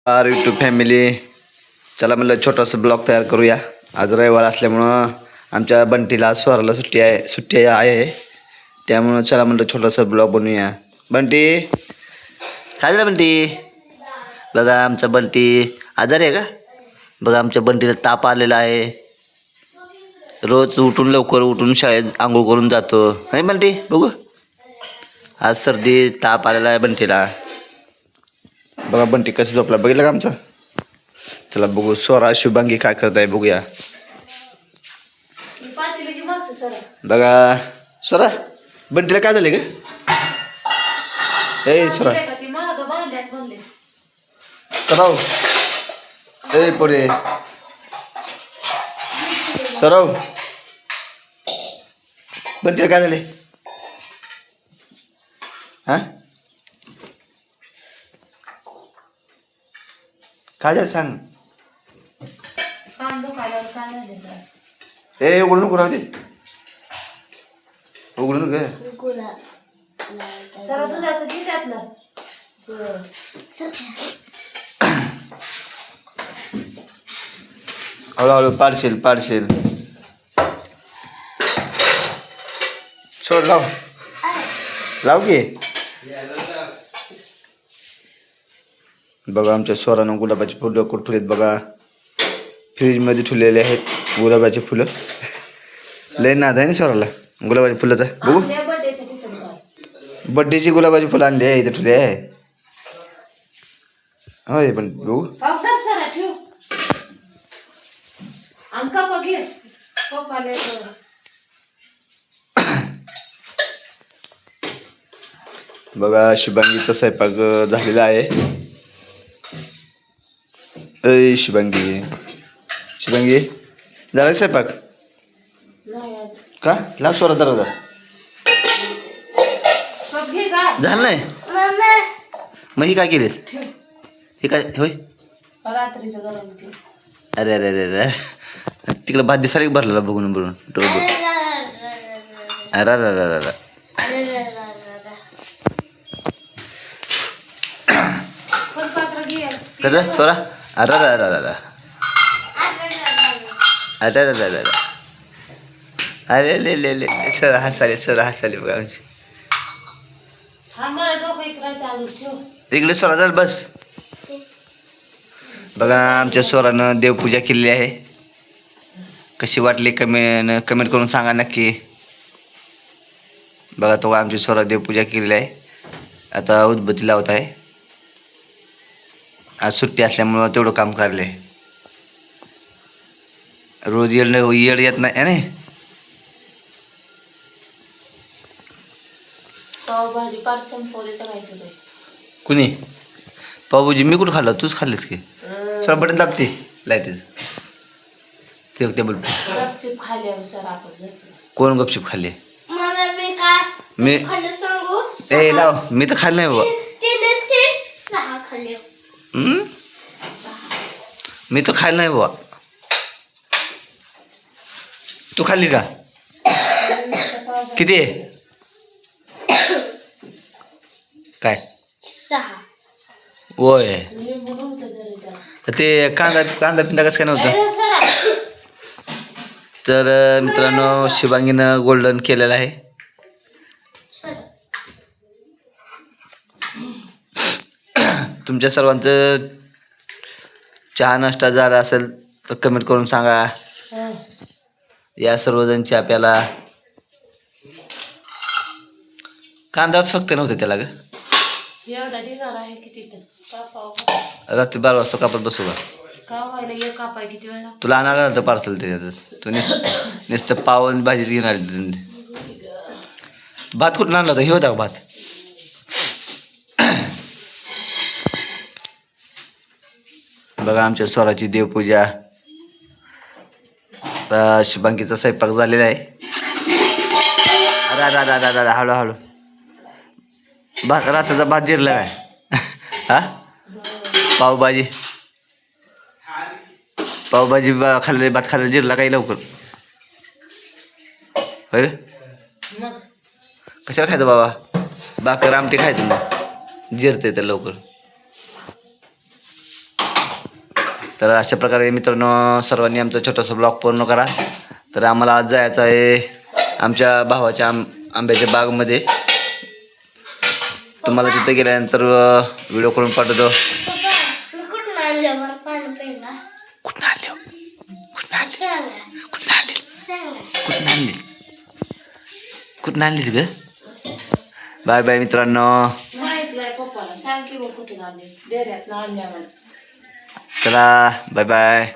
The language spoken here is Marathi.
यूट्यूब फॅमिली, चला म्हणलं छोटासा ब्लॉग तयार करूया. आज रविवार असल्यामुळं आमच्या बंटीला स्वराला सुट्टी आहे. त्यामुळं चला म्हणलं छोटासा ब्लॉग बनवूया. बंटी काय झालं? बंटी बघा, आमचा बंटी आजारी आहे का? बघा, आमच्या बंटीला ताप आलेला आहे. रोज लवकर उठून शाळेत आंघोळ करून जातो. नाही बंटी, बघू आज सर्दी ताप आलेला आहे बंटीला. बघा बंटी कसं झोपला, बघितलं का आमचा? चला बघू स्वरा शुभांगी काय करत आहे, बघूया. बघा स्वरा, बंटीला काय झालं ग? ए स्वरा, सराव ए पुढे सराव, बंटीला काय झाले? हा काय झालं सांग. ए उघडू नको, राहू दे, उघडू नको. हळूहळू पाडशील सोड, लाव की. बघा आमच्या स्वरानं गुलाबाची फुलं कुठे ठेवलेत बघा. फ्रीजमध्ये ठेवलेले आहेत गुलाबाची फुलं. लय नाद आहे ना स्वराला गुलाबाच्या फुलाचा. बघू बड्डेची गुलाबाची फुलं आणली आहे, इथे ठेवली आहे. होय पण बघू. बघा शुभांगीचा स्वयंपाक झालेला आहे. अय शुभांगी झाला स्वयंपाक का? लाव स्वरा दरवाजा. झालं नाही मग ही काय केलीस? हे काय होय? अरे अरे अरे अरे, तिकडे भात दिसायला भरलेला बघून अरे अरे अरे अरे. कसं स्वरा? अरे अरे अरे अरे अरे अरे अरे अरे ले ले ले सर हसाले बघा. इकडे स्वरा झालं बस. बघा आमच्या स्वरानं देवपूजा केलेली आहे. कशी वाटली कमेंट करून सांगा नक्की. बघा तो आमची स्वरा देवपूजा केलेली आहे. आता उदबत्ती लावत आहे. आज सुट्टी असल्यामुळं तेवढं काम करले. रोज येड येत नाही. पावभाजी पार्सल पोरे करायचं. कुणी पावभाजी? मी कुठं खाल्लं? तूच खाल्लीस की. सर बटन दाबते लाईट ते बोल. कोण गपचिप खाल्ली? मी ए लाव, मी तर खाल्लं नाही बाबा. मी तर खाल्लं नाही बाबा. तू खाल्ली का? किती आहे? काय होय? ते कांदा पिंदा कसं काय नव्हतं? तर मित्रांनो शुभांगीनं गोल्डन केलेलं आहे. तुमच्या सर्वांचं चहा नाश्ता झाला असेल तर कमेंट करून सांगा. या सर्वजण चहा प्याला. कांदा फक्त नव्हतं त्याला ग. रात्री 12 वाजता कापत बसू का? तुला आणायला आलं पार्सल त्याच्यातच. तू नुसतं पाव आणि भाजीच घेणार. भात कुठून आणला होता? हे होता भात. बघा आमच्या स्वराची देवपूजा. शुभांगीचा स्वयंपाक झालेला आहे. अरे हळूहळू. रात्रीचा भात जिरला काय? हा पावभाजी खाल्ले, भात खाल्ला जिरला काही लवकर होय? कशाला खायचं बाबा? भाकर आमटी खायचं मग जिरते तर लवकर. तर अशा प्रकारे मित्रांनो सर्वांनी आमचा छोटासा ब्लॉग पूर्ण करा. तर आम्हाला आज जायचं आहे आमच्या भावाच्या आंब्याच्या बागमध्ये. तुम्हाला तिथे गेल्यानंतर व्हिडिओ करून पाठवतो. कुठून आणले कुठून आणली ग? बाय बाय मित्रांनो. माहितलंय पप्पाला सांग की मग कुठून आणले डेऱ्यात आणल्या मला. चला बाय बाय.